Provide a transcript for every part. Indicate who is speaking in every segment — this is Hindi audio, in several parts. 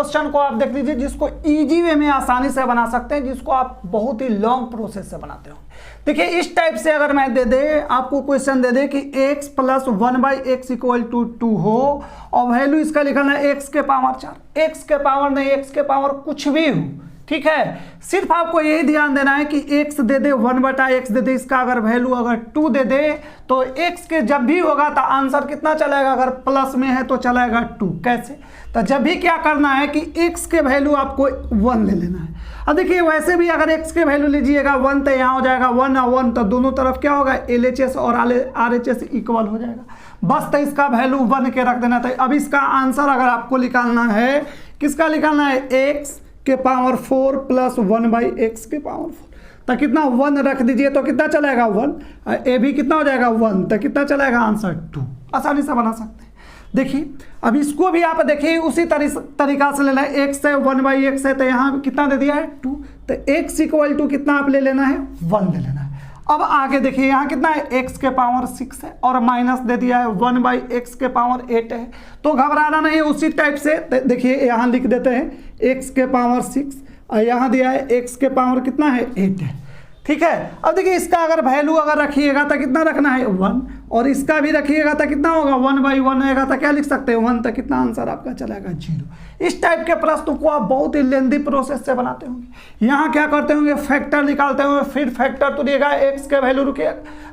Speaker 1: क्वेश्चन को आप देख लीजिए जिसको इजी वे में आसानी से बना सकते हैं, जिसको आप बहुत ही लॉन्ग प्रोसेस से बनाते हो। देखिए इस टाइप से अगर मैं दे दे आपको क्वेश्चन दे दे कि x plus 1/x equal to 2 हो और वैल्यू इसका लिखना है x के पावर 4, x के पावर नहीं, x के पावर कुछ भी हो, ठीक है। सिर्फ आपको यही ध्यान देना है कि x दे दे 1/x दे दे, इसका अगर वैल्यू अगर 2 दे दे तो x के जब भी होगा तो आंसर कितना चलेगा, अगर प्लस में है तो चलेगा 2। कैसे, तो जब भी क्या करना है कि x के वैल्यू आपको 1 ले लेना है। अब देखिए वैसे भी अगर x के वैल्यू लीजिएगा 1 तो यहाँ हो जाएगा 1 और 1, तो दोनों तरफ क्या होगा LHS और RHS इक्वल हो जाएगा, बस तो इसका वैल्यू 1 के रख देना था। अब इसका आंसर अगर आपको निकालना है, किसका निकालना है, x के पावर 4 प्लस 1/x के पावर 4, तो कितना 1 रख दीजिए तो कितना चलेगा 1, ए भी कितना हो जाएगा 1, तो कितना चलेगा आंसर 2। आसानी से बना सकते हैं। देखिए अब इसको भी आप देखिए उसी तरीका से लेना है, x है 1/x है तो यहाँ कितना दे दिया है 2, तो x इक्वल टू कितना आप ले लेना है 1 ले लेना है। अब आगे देखिए यहाँ कितना है, x के पावर 6 है और माइनस दे दिया है 1/x के पावर 8 है, तो घबराना नहीं है। उसी टाइप से देखिए यहाँ लिख देते हैं x के पावर 6 और यहाँ दिया है x के पावर कितना है 8 है, ठीक है। अब देखिए इसका अगर वैल्यू अगर रखिएगा तो कितना रखना है 1, और इसका भी रखिएगा तो कितना होगा 1/1 रहेगा, तो क्या लिख सकते हैं 1, तो कितना आंसर आपका चलेगा 0। इस टाइप के प्रश्नों को आप बहुत ही लेंदी प्रोसेस से बनाते होंगे। यहाँ क्या करते होंगे, फैक्टर निकालते होंगे, फिर फैक्टर तो दिएगा x के वैल्यू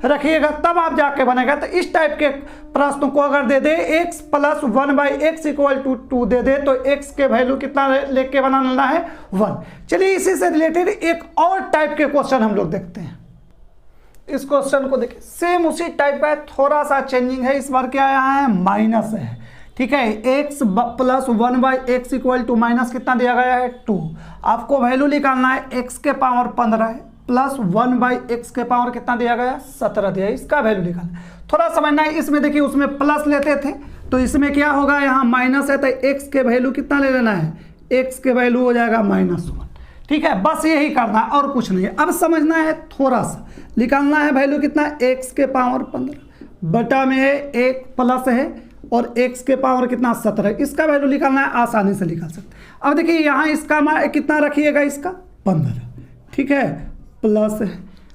Speaker 1: रखिएगा तब आप जाके बनेगा। तो इस टाइप के प्रश्नों को अगर दे दे x plus 1/x equal to 2 दे दे तो x के वैल्यू कितना लेके बनाना है 1। चलिए इसी से रिलेटेड एक और टाइप के क्वेश्चन हम लोग देखते हैं। इस क्वेश्चन को देखिए सेम उसी टाइप का है, थोड़ा सा चेंजिंग है, इस बार क्या आया है माइनस है, ठीक है। x plus 1/x equal to minus कितना दिया गया है 2, आपको वैल्यू निकालना है x के पावर 15 है प्लस 1/x के पावर कितना दिया गया 17 दिया है, इसका वैल्यू निकालना है। थोड़ा समझना है, इसमें देखिए उसमें प्लस लेते थे तो इसमें क्या होगा, यहाँ माइनस है तो x के वैल्यू कितना ले लेना है, x के वैल्यू हो जाएगा -1, ठीक है। बस यही करना है और कुछ नहीं है। अब समझना है, थोड़ा सा निकालना है वैल्यू कितना, x के पावर 15 बटा में है 1 प्लस है और x के पावर कितना 17, इसका वैल्यू निकालना है, आसानी से निकाल सकते हैं। अब देखिए यहाँ इसका कितना रखिएगा, इसका 15, ठीक है, प्लस है।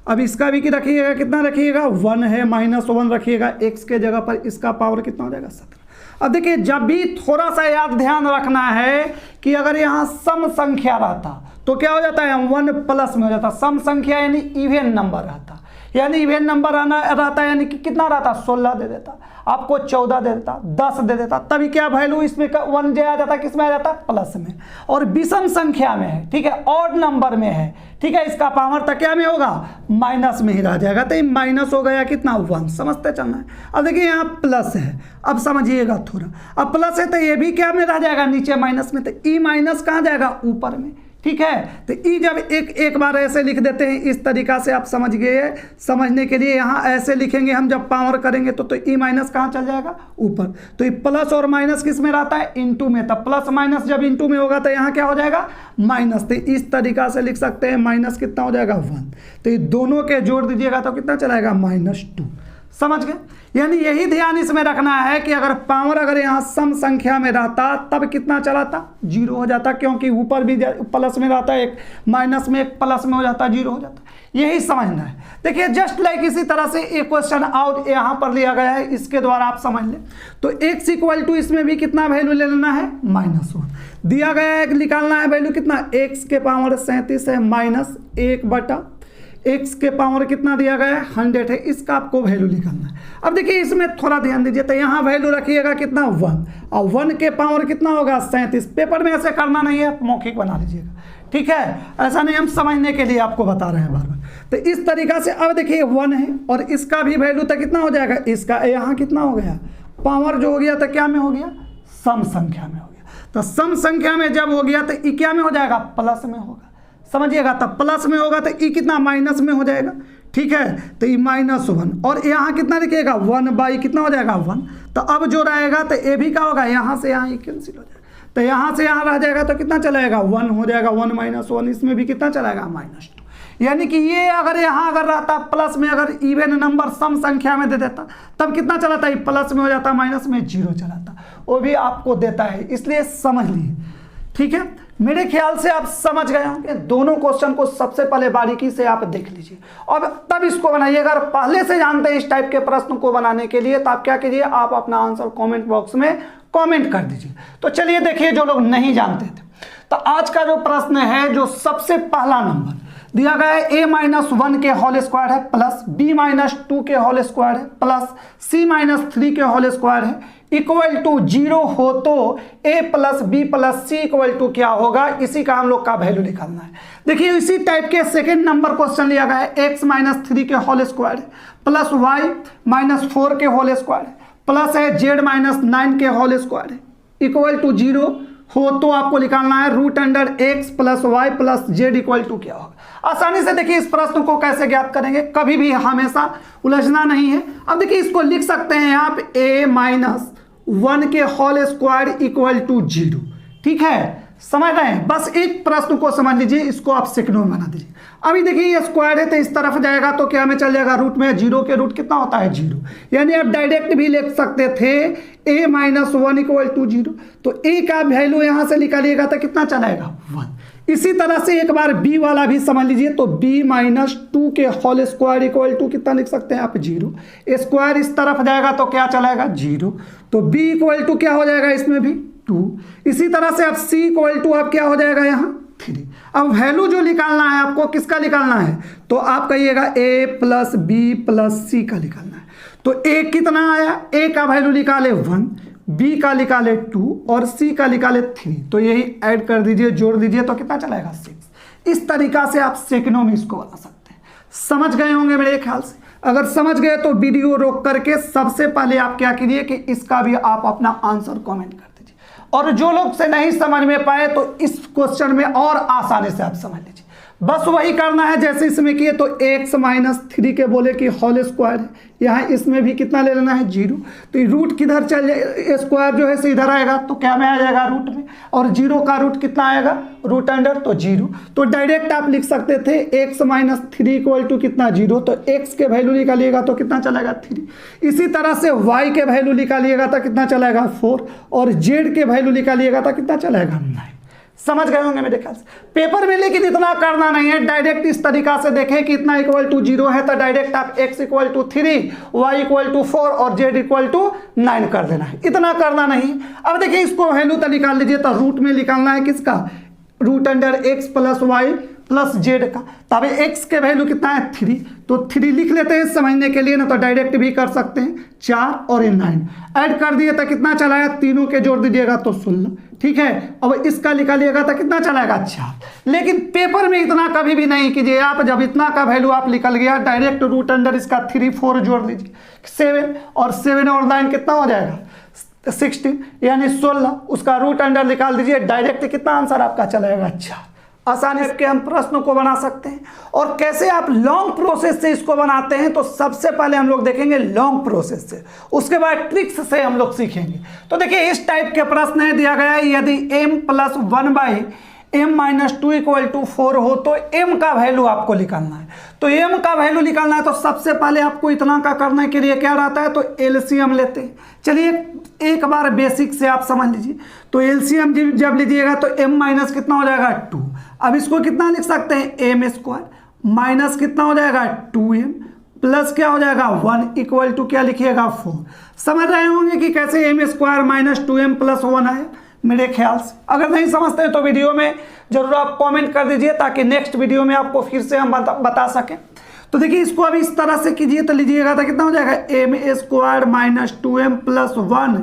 Speaker 1: अब इसका भी रखिएगा, कितना रखिएगा 1 है, -1 रखिएगा, x के जगह पर इसका पावर कितना हो जाएगा 17। अब देखिए जब भी थोड़ा सा याद ध्यान रखना है कि अगर यहाँ सम संख्या रहता तो क्या हो जाता है 1 प्लस में हो जाता, सम संख्या यानी इवेन नंबर रहता, यानी इवेन नंबर रहता यानी कि कितना रहता 16 दे देता, आपको 14 दे देता, 10 दे देता, तभी क्या वैल्यू इसमें 1 जो आ जाता, किस में आ जाता प्लस में। और विषम संख्या में है, ठीक है, ऑड नंबर में है, ठीक है, इसका पावर तक क्या में होगा माइनस में ही रह जाएगा, तो ये माइनस हो गया कितना 1, समझते चलना है। अब देखिए यहाँ प्लस है, अब समझिएगा थोड़ा, अब प्लस है तो ये भी क्या में रह जाएगा नीचे माइनस में, तो ई माइनस कहाँ जाएगा ऊपर में, ठीक है। तो ई जब एक बार ऐसे लिख देते हैं, इस तरीका से आप समझ गए। समझने के लिए यहाँ ऐसे लिखेंगे हम, जब पावर करेंगे तो ई माइनस कहाँ चल जाएगा ऊपर, तो ये प्लस और माइनस किस में रहता है इनटू में, तब प्लस माइनस जब इनटू में होगा तो यहाँ क्या हो जाएगा माइनस, तो इस तरीका से लिख सकते हैं माइनस कितना हो जाएगा 1, तो ये दोनों के जोड़ दीजिएगा तो कितना चलाएगा -2, समझ गए। यानी यही ध्यान इसमें रखना है कि अगर पावर अगर यहाँ सम संख्या में रहता तब कितना चलाता 0 हो जाता, क्योंकि ऊपर भी प्लस में रहता है, एक माइनस में एक प्लस में हो जाता 0 हो जाता, यही समझना है। देखिए जस्ट लाइक इसी तरह से एक क्वेश्चन आउट यहाँ पर लिया गया है, इसके द्वारा आप समझ लें। तो x इक्वल टू इसमें भी कितना वैल्यू ले लेना है -1 दिया गया है, निकालना है वैल्यू कितना x के पावर 37 है -1 बटा x के पावर कितना दिया गया है 100 है, इसका आपको वैल्यू निकालना है। अब देखिए इसमें थोड़ा ध्यान दीजिए, तो यहाँ वैल्यू रखिएगा कितना 1 और 1 के पावर कितना होगा 37, पेपर में ऐसे करना नहीं है, मौखिक बना लीजिएगा, ठीक है, ऐसा नहीं, हम समझने के लिए आपको बता रहे हैं बार बार। तो इस तरीका से अब देखिए 1 है और इसका भी वैल्यू तो कितना हो जाएगा, इसका यहाँ कितना हो गया पावर जो हो गया तो क्या में हो गया सम संख्या में हो गया, तो सम संख्या में जब हो गया तो ई क्या में हो जाएगा प्लस में होगा, समझिएगा, तब प्लस में होगा तो ई कितना माइनस में हो जाएगा, ठीक है, तो ये -1 और यहाँ कितना लिखिएगा 1 कितना हो जाएगा 1, तो अब जो रहेगा तो ए भी क्या होगा यहाँ से यहाँ कैंसिल हो जाएगा, तो यहाँ से यहाँ रह जाएगा तो कितना चलाएगा 1 हो जाएगा, 1 -1, इसमें भी कितना चलाएगा -2। यानी कि ये अगर यहाँ अगर रहता प्लस में, अगर इवन नंबर सम संख्या में दे देता तब कितना चलाता है प्लस में हो जाता, माइनस में 0 चलाता, वो भी आपको देता है, इसलिए समझ लीजिए, ठीक है, मेरे ख्याल से आप समझ गए होंगे। दोनों क्वेश्चन को सबसे पहले बारीकी से आप देख लीजिए और तब इसको बनाइए। अगर पहले से जानते हैं इस टाइप के प्रश्न को बनाने के लिए तो आप क्या कीजिए, आप अपना आंसर कमेंट बॉक्स में कमेंट कर दीजिए। तो चलिए देखिए, जो लोग नहीं जानते थे तो आज का जो प्रश्न है, जो सबसे पहला नंबर दिया गया है a-1 के होल स्क्वायर है प्लस b-2 के होल स्क्वायर है प्लस c-3 के होल स्क्वायर है इक्वल टू 0 हो तो a plus b plus c equal to क्या होगा, इसी का हम लोग का वैल्यू निकालना है। देखिए इसी टाइप के सेकेंड नंबर क्वेश्चन लिया गया है x-3 के होल स्क्वायर है प्लस y-4 के होल स्क्वायर है प्लस है z-9 के होल स्क्वायर है इक्वल टू 0 हो तो आपको निकालना है √x plus Y plus Z equal to क्या होगा। आसानी से देखिए इस प्रश्न को कैसे ज्ञात करेंगे, कभी भी हमेशा उलझना नहीं है। अब देखिए इसको लिख सकते हैं आप a-1 के होल स्क्वायर इक्वल टू 0, ठीक है, समझ रहे हैं। बस एक प्रश्न को समझ लीजिए, इसको आप सेकंड में बना दीजिए। अभी देखिए ये स्क्वायर है तो इस तरफ जाएगा तो क्या में चल जाएगा, रूट में, 0 के रूट कितना होता है 0, यानी आप डायरेक्ट भी लिख सकते थे a-1 इक्वल टू 0। तो a का वैल्यू यहां से निकालिएगा तो कितना चलाएगा 1। इसी तरह से एक बार b वाला भी समझ लीजिए, तो b-2 के होल स्क्वायर इक्वल टू कितना लिख सकते हैं आप 0। स्क्वायर इस तरफ जाएगा तो क्या चलाएगा 0, तो b इक्वल टू क्या हो जाएगा इसमें भी 2। इसी तरह से अब c इक्वल टू अब क्या हो जाएगा यहाँ 3। अब वैल्यू जो निकालना है आपको, किसका निकालना है, तो आप कहिएगा a plus b plus c का निकालना है। तो a कितना आया, a का वैल्यू निकाले 1, b का निकाले 2 और c का निकाले 3, तो यही ऐड कर दीजिए, जोड़ दीजिए तो कितना चलाएगा 6। इस तरीका से आप सेकंडों में इसको बना सकते हैं। समझ गए होंगे मेरे ख्याल से। अगर समझ गए तो वीडियो रोक करके सबसे पहले आप क्या कीजिए कि इसका भी आप अपना आंसर कमेंट कर दीजिए, और जो लोग से नहीं समझ में पाए तो इस क्वेश्चन में और आसानी से आप समझ लीजिए। बस वही करना है जैसे इसमें किए, तो x-3 के बोले कि होल स्क्वायर है, यहाँ इसमें भी कितना ले लेना है 0। तो रूट किधर चल जाए, स्क्वायर जो है से इधर आएगा तो क्या में आ जाएगा रूट में, और 0 का रूट कितना आएगा √, तो 0। तो डायरेक्ट आप लिख सकते थे x-3 इक्वल टू कितना 0, तो x के वैल्यू निकालिएगा तो कितना चलेगा 3। इसी तरह से y के वैल्यू निकालिएगा तो कितना चलेगा 4, और z के वैल्यू निकालिएगा तो कितना चलेगा 9। समझ गए होंगे मेरे ख्याल से पेपर में, लेकिन इतना करना नहीं है। डायरेक्ट इस तरीका से देखें कि इतना इक्वल टू 0 है तो डायरेक्ट आप x equal to 3, y equal to 4 और z इक्वल टू 9 कर देना है, इतना करना नहीं। अब देखिए इसको वैल्यू तो निकाल लीजिए, तो रूट में निकालना है किसका, √x plus Y plus Z का। तब x के वैल्यू कितना है 3, तो 3 लिख लेते हैं समझने के लिए ना, तो डायरेक्ट भी कर सकते हैं। 4 और 9 ऐड कर दिए तो कितना चलाया, तीनों के जोड़ दीजिएगा तो 16, ठीक है। अब इसका निकालिएगा तो कितना चलाएगा 4। लेकिन पेपर में इतना कभी भी नहीं कीजिए आप, जब इतना का वैल्यू आप निकल गया डायरेक्ट √, इसका 3 4 जोड़ दीजिए 7, और 7 और 9 कितना हो जाएगा 16, यानी 16, उसका √, निकाल दीजिए, डायरेक्ट कितना आंसर आपका चलाएगा 4। आसानी से हम प्रश्न को बना सकते हैं। और कैसे आप लॉन्ग प्रोसेस से इसको बनाते हैं, तो सबसे पहले हम लोग देखेंगे लॉन्ग प्रोसेस से, उसके बाद ट्रिक्स से हम लोग सीखेंगे। तो देखिए इस टाइप के प्रश्न है, दिया गया है यदि m plus 1/m-2 equal to 4 हो तो m का वैल्यू आपको निकालना है। तो m का वैल्यू निकालना है तो सबसे पहले आपको इतना का करने के लिए क्या रहता है, तो एलसीएम लेते हैं। चलिए एक बार बेसिक से आप समझ लीजिए। तो एलसीएम जब लीजिएगा तो m माइनस कितना हो जाएगा 2। अब इसको कितना लिख सकते हैं m² माइनस कितना हो जाएगा 2m प्लस क्या हो जाएगा 1 इक्वल टू क्या लिखिएगा 4। समझ रहे होंगे कि कैसे m² माइनस 2m प्लस 1 आया मेरे ख्याल से। अगर नहीं समझते हैं तो वीडियो में जरूर आप कमेंट कर दीजिए, ताकि नेक्स्ट वीडियो में आपको फिर से हम बता सकें। तो देखिए इसको अभी इस तरह से कीजिए तो लीजिएगा तो कितना हो जाएगा m² माइनस 2m प्लस 1,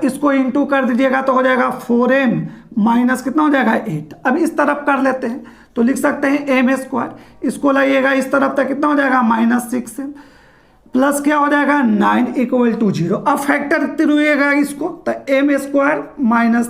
Speaker 1: इसको इंटू कर दीजिएगा तो हो जाएगा 4m माइनस कितना हो जाएगा 8। अब इस तरफ कर लेते हैं तो लिख सकते हैं m², इसको लाइएगा इस तरफ तक कितना हो जाएगा -6m प्लस क्या हो जाएगा 9 इक्वल टू 0। अब फैक्टर करिएगा इसको तो m² minus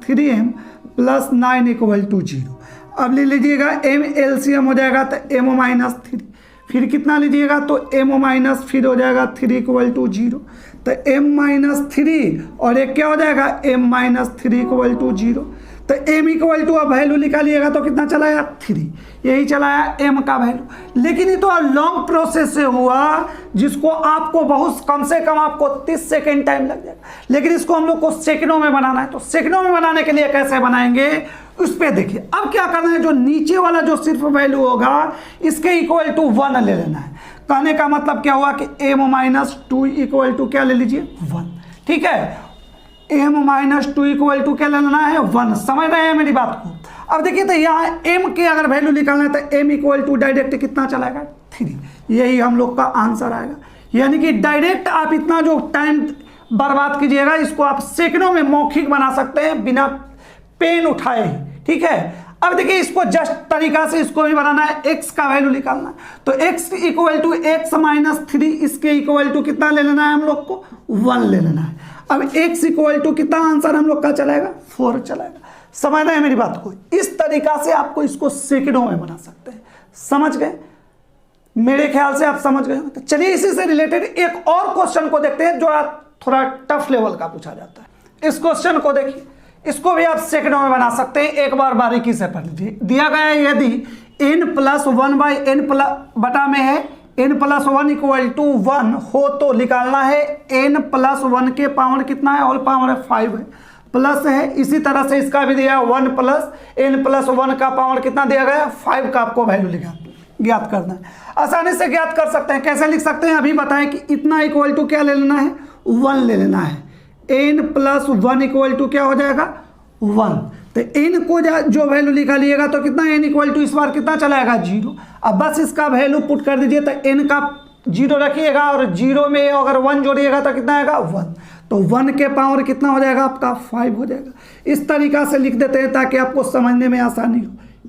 Speaker 1: 3m plus 9 equal to 0। अब ले लीजिएगा m एलसीएम हो जाएगा तो m-3, फिर कितना लीजिएगा तो m- फिर हो जाएगा 3 इक्वल टू 0। तो m-3 और एक क्या हो जाएगा m-3 इक्वल टू 0। तो m इक्वल टू अब वैल्यू निकालिएगा तो कितना चला आया 3, यही चला आया m का वैल्यू। लेकिन ये तो लॉन्ग प्रोसेस से हुआ जिसको आपको बहुत कम से कम आपको 30 सेकेंड टाइम लग जाएगा, लेकिन इसको हम लोग को सेकंडों में बनाना है। तो सेकंडों में बनाने के लिए कैसे बनाएंगे उस पर देखिए। अब क्या करना है, जो नीचे वाला जो सिर्फ वैल्यू होगा इसके इक्वल टू 1 ले लेना है। कहने का मतलब क्या हुआ कि m-2 इक्वल टू क्या ले लीजिए 1, ठीक है। m-2 इक्वल टू क्या लेना है 1, समझ रहे हैं मेरी बात को। अब देखिए तो यहाँ m के अगर वैल्यू निकालना है तो m इक्वल टू डायरेक्ट कितना चलाएगा 3, यही हम लोग का आंसर आएगा। यानी कि डायरेक्ट आप इतना जो टाइम बर्बाद कीजिएगा इसको आप सेकंडों में मौखिक बना सकते हैं बिना पेन उठाए, ठीक है। अब देखिए इसको जस्ट तरीका से इसको भी बनाना है, x का वैल्यू निकालना है। तो x इक्वल टू x-3, इसके इक्वल टू कितना ले लेना है हम लोग को 1 ले लेना है। अब x इक्वल टू कितना आंसर हम लोग का चलाएगा 4 चलाएगा। समझ रहे हैं मेरी बात को। इस तरीका से आपको इसको सेकंडों में बना सकते हैं, समझ गए, मेरे ख्याल से आप समझ गए। तो चलिए इसी से रिलेटेड एक और क्वेश्चन को देखते हैं जो थोड़ा टफ लेवल का पूछा जाता है। इस क्वेश्चन को देखिए, इसको भी आप सेकंडों में बना सकते हैं, एक बार बारीकी से पढ़ लीजिए। दिया गया है यदि n+1/n बटा में है n+1 इक्वल टू 1 हो तो निकालना है n+1 के पावर कितना है, ऑल पावर है 5 है, प्लस है। इसी तरह से इसका भी दिया 1 + n+1 का पावर कितना दिया गया 5 का आपको वैल्यू ज्ञात करना है। आसानी से ज्ञात कर सकते हैं। कैसे लिख सकते हैं अभी बताएं कि इतना इक्वल टू क्या ले लेना है 1 ले लेना है। n+1 इक्वल टू क्या हो जाएगा 1। तो n को जो वैल्यू निकालिएगा तो कितना n इक्वल टू इस बार कितना चलाएगा 0। अब बस इसका वैल्यू पुट कर दीजिए। तो n का 0 रखिएगा और 0 में अगर 1 जोड़िएगा तो कितना आएगा 1। तो 1 के पावर कितना हो जाएगा आपका 5 हो जाएगा। इस तरीका से लिख देते हैं ताकि आपको समझने में आसानी हो।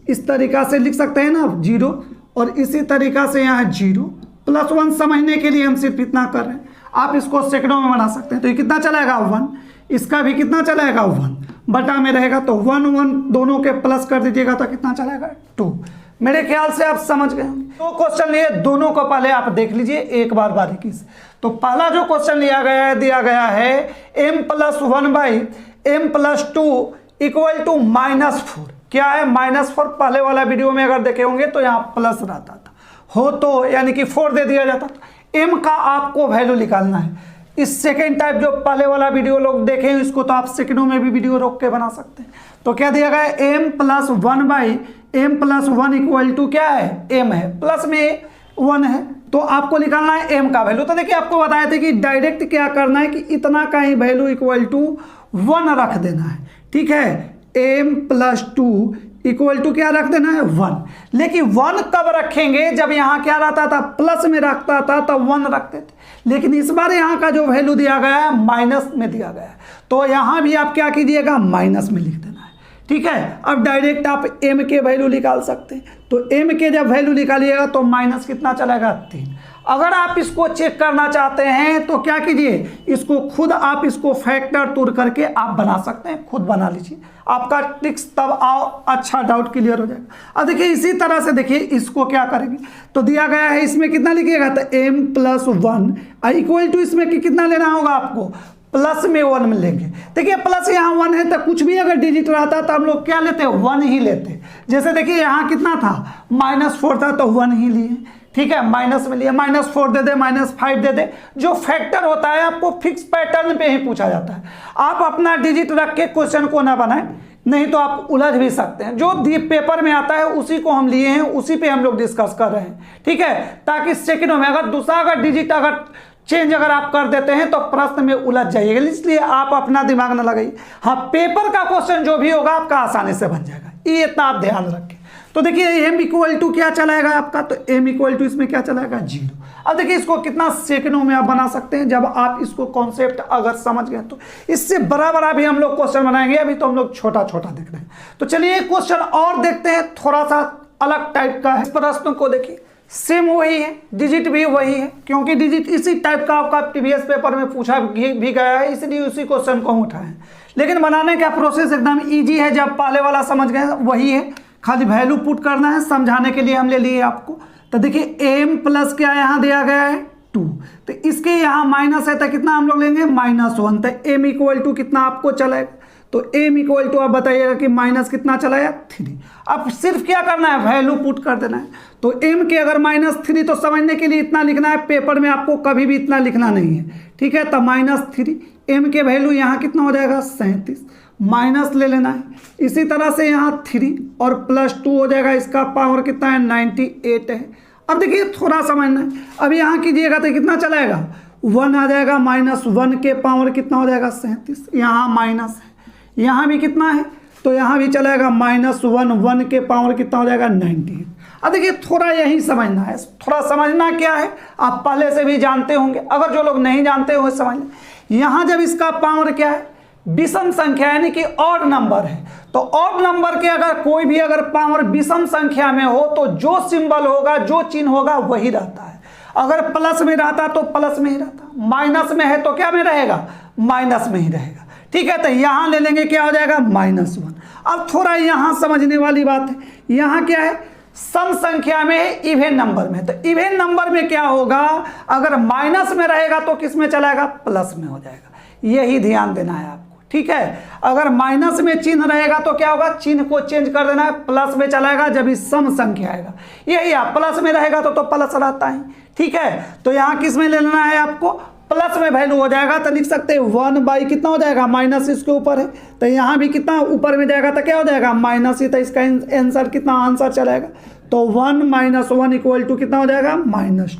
Speaker 1: इस तरीका से लिख सकते हैं ना 0, और इसी तरीका से यहाँ 0 + 1 समझने के लिए हम सिर्फ इतना कर रहे हैं। आप इसको सेकंडों में बना सकते हैं। तो ये कितना चलाएगा 1, इसका भी कितना चलाएगा 1 बटा में रहेगा। तो 1 1 दोनों के प्लस कर दीजिएगा तो कितना चलाएगा 2। मेरे ख्याल से आप समझ गए होंगे। तो क्वेश्चन लिए दोनों को पहले आप देख लीजिए एक बार बारीकी से। तो पहला जो क्वेश्चन लिया गया है दिया गया है m+1/m+2 इक्वल टू -4। क्या है -4। पहले वाला वीडियो में अगर देखे होंगे तो यहाँ प्लस रहता था, हो तो यानी कि 4 दे दिया जाता था। m का आपको वैल्यू निकालना है। इस सेकेंड टाइप जो पहले वाला वीडियो लोग देखे हैं इसको तो आप सेकंडों में भी वीडियो रोक के बना सकते हैं। तो क्या दिया गया है m+1/m+1 इक्वल टू क्या है m है, प्लस में 1 है। तो आपको निकालना है m का वैल्यू। तो देखिए आपको बताए थे कि डायरेक्ट क्या करना है कि इतना का ही वैल्यू इक्वल टू 1 रख देना है, ठीक है। m+2 इक्वल टू क्या रख देना है 1। लेकिन 1 कब रखेंगे जब यहाँ क्या रहता था प्लस में रखता था तब 1 रखते थे। लेकिन इस बार यहाँ का जो वैल्यू दिया गया है माइनस में दिया गया है, तो यहाँ भी आप क्या कीजिएगा माइनस में लिख देना है, ठीक है। अब डायरेक्ट आप m के वैल्यू निकाल सकते हैं। तो m के जब वैल्यू निकालिएगा तो माइनस कितना चलेगा 3। अगर आप इसको चेक करना चाहते हैं तो क्या कीजिए, इसको खुद आप इसको फैक्टर तोड़ करके आप बना सकते हैं, खुद बना लीजिए। आपका ट्रिक्स तब अच्छा डाउट क्लियर हो जाएगा। अब देखिए इसी तरह से देखिए इसको क्या करेंगे। तो दिया गया है इसमें कितना लिखिएगा तो m+1 इक्वल टू इसमें कितना लेना होगा आपको प्लस में 1 में लेंगे। देखिए प्लस यहाँ 1 है तो कुछ भी अगर डिजिट रहता तो हम लोग क्या लेते 1 ही लेते। जैसे देखिए यहाँ कितना था -4 था तो 1 ही लिए, ठीक है। माइनस में लिए -4 दे दे -5 दे दे। जो फैक्टर होता है आपको फिक्स पैटर्न पे ही पूछा जाता है। आप अपना डिजिट रख के क्वेश्चन को ना बनाएं, नहीं तो आप उलझ भी सकते हैं। जो पेपर में आता है उसी को हम लिए हैं, उसी पे हम लोग डिस्कस कर रहे हैं, ठीक है। ताकि सेकंडों में अगर दूसरा अगर डिजिट अगर चेंज अगर आप कर देते हैं तो प्रश्न में उलझ जाइएगा। इसलिए आप अपना दिमाग न लगाइए। हाँ, पेपर का क्वेश्चन जो भी होगा आपका आसानी से बन जाएगा, ये इतना आप ध्यान रखें। तो देखिए m इक्वल टू क्या चलाएगा आपका, तो m इक्वल टू इसमें क्या चलाएगा 0। अब देखिए इसको कितना सेकंडों में आप बना सकते हैं जब आप इसको कॉन्सेप्ट अगर समझ गए तो। इससे बड़ा बड़ा भी हम लोग क्वेश्चन बनाएंगे, अभी तो हम लोग छोटा छोटा देख रहे हैं। तो चलिए एक क्वेश्चन और देखते हैं, थोड़ा सा अलग टाइप का है। प्रश्न को देखिए सेम वही है, डिजिट भी वही है, क्योंकि डिजिट इसी टाइप का आपका प्रीवियस पेपर में पूछा भी गया है, इसलिए उसी क्वेश्चन को हम उठाए। लेकिन बनाने का प्रोसेस एकदम ईजी है, जब पहले वाला समझ गए वही है, खाली वैल्यू पुट करना है। समझाने के लिए हम ले लिए आपको। तो देखिए m प्लस क्या यहाँ दिया गया है 2, तो इसके यहाँ माइनस है तो कितना हम लोग लेंगे -1। तो m इक्वल टू कितना आपको चलेगा, तो m इक्वल टू आप बताइएगा कि माइनस कितना चला है 3। अब सिर्फ क्या करना है, वैल्यू पुट कर देना है। तो m के अगर -3 तो समझने के लिए इतना लिखना है, पेपर में आपको कभी भी इतना लिखना नहीं है, ठीक है। तो -3 m के वैल्यू यहाँ कितना हो जाएगा 37, माइनस ले लेना है। इसी तरह से यहाँ 3 और +2 हो जाएगा, इसका पावर कितना है 98 है। अब देखिए थोड़ा समझना है, अब यहाँ कीजिएगा तो कितना चलाएगा 1 आ जाएगा, -1 के पावर कितना हो जाएगा 37, यहाँ माइनस है, यहाँ भी कितना है तो यहाँ भी चलाएगा -1, 1 के पावर कितना हो जाएगा 98। अब देखिए थोड़ा यही समझना है, थोड़ा समझना क्या है आप पहले से भी जानते होंगे, अगर जो लोग नहीं जानते हो समझ लें। यहाँ जब इसका पावर क्या है विषम संख्या यानी कि ऑड नंबर है, तो ऑड नंबर के अगर कोई भी अगर पावर विषम संख्या में हो तो जो सिंबल होगा जो चिन्ह होगा वही रहता है। अगर प्लस में रहता तो प्लस में ही रहता, माइनस में है तो क्या में रहेगा माइनस में ही रहेगा, ठीक है। तो यहाँ ले लेंगे क्या हो जाएगा -1। अब थोड़ा यहाँ समझने वाली बात है, यहाँ क्या है सम संख्या में है इवेन नंबर में, तो इवेन नंबर में क्या होगा अगर माइनस में रहेगा तो किस में चलाएगा प्लस में हो जाएगा, यही ध्यान देना है आपको, ठीक है। अगर माइनस में चिन्ह रहेगा तो क्या होगा चिन्ह को चेंज कर देना है, प्लस में चलाएगा जब इस सम संख्या आएगा, यही आप प्लस में रहेगा तो प्लस रहता है, ठीक है। तो यहाँ किस में ले लेना है आपको प्लस में वैल्यू हो जाएगा, तो लिख सकते हैं 1 कितना हो जाएगा माइनस इसके ऊपर है, तो यहाँ भी कितना ऊपर में जाएगा तो क्या हो जाएगा माइनस ही, तो इसका आंसर कितना आंसर चलेगा तो 1 - 1 इक्वल टू कितना हो जाएगा -2।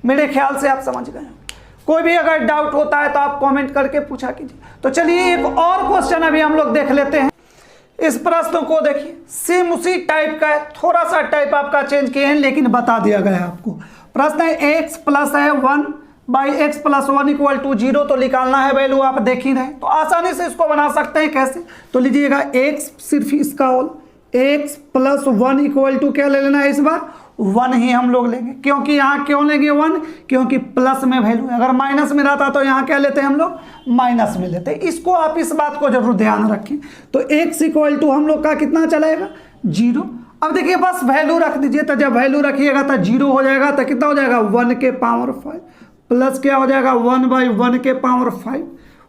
Speaker 1: मेरे ख्याल से आप समझ गए। कोई भी अगर डाउट होता है तो आप कमेंट करके पूछा कीजिए। तो चलिए एक और क्वेश्चन अभी हम लोग देख लेते हैं। इस प्रश्न को देखिए सेम उसी टाइप का है, थोड़ा सा टाइप आपका चेंज किए हैं लेकिन बता दिया गया है आपको। प्रश्न है x प्लस है 1/x + 1 इक्वल टू 0, तो निकालना है वैल्यू, आप देख ही रहे तो आसानी से इसको बना सकते हैं। कैसे तो लीजिएगा x सिर्फ इसका होल x + 1 इक्वल टू क्या ले लेना है, इस बार 1 ही हम लोग लेंगे, क्योंकि यहाँ क्यों लेंगे 1 क्योंकि प्लस में वैल्यू है, अगर माइनस में रहता तो यहाँ क्या लेते हैं हम लोग माइनस में लेते हैं। इसको आप इस बात को जरूर ध्यान रखें। तो x इक्वल टू हम लोग का कितना चलाएगा 0। अब देखिए बस वैल्यू रख दीजिए, तो जब वैल्यू रखिएगा तो 0 हो जाएगा, तो कितना हो जाएगा 1 के पावर 5 प्लस क्या हो जाएगा 1/1 के पावर 5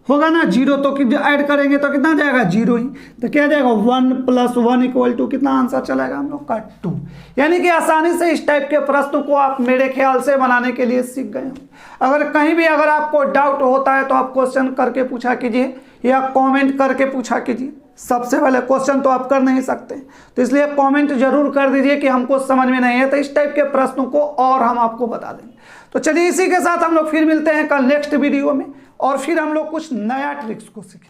Speaker 1: होगा ना 0, तो ऐड करेंगे तो कितना जाएगा 0 ही, तो क्या जाएगा 1 + 1 इक्वल टू कितना आंसर चलाएगा हम लोग का 2। यानी कि आसानी से इस टाइप के प्रश्नों को आप मेरे ख्याल से बनाने के लिए सीख गए हो। अगर कहीं भी अगर आपको डाउट होता है तो आप क्वेश्चन करके पूछा कीजिए या कमेंट करके पूछा कीजिए। सबसे पहले क्वेश्चन तो आप कर नहीं सकते, तो इसलिए कमेंट जरूर कर दीजिए कि हमको समझ में नहीं है, तो इस टाइप के प्रश्नों को और हम आपको बता देंगे। तो चलिए इसी के साथ हम लोग फिर मिलते हैं कल नेक्स्ट वीडियो में, और फिर हम लोग कुछ नया ट्रिक्स को सीखें।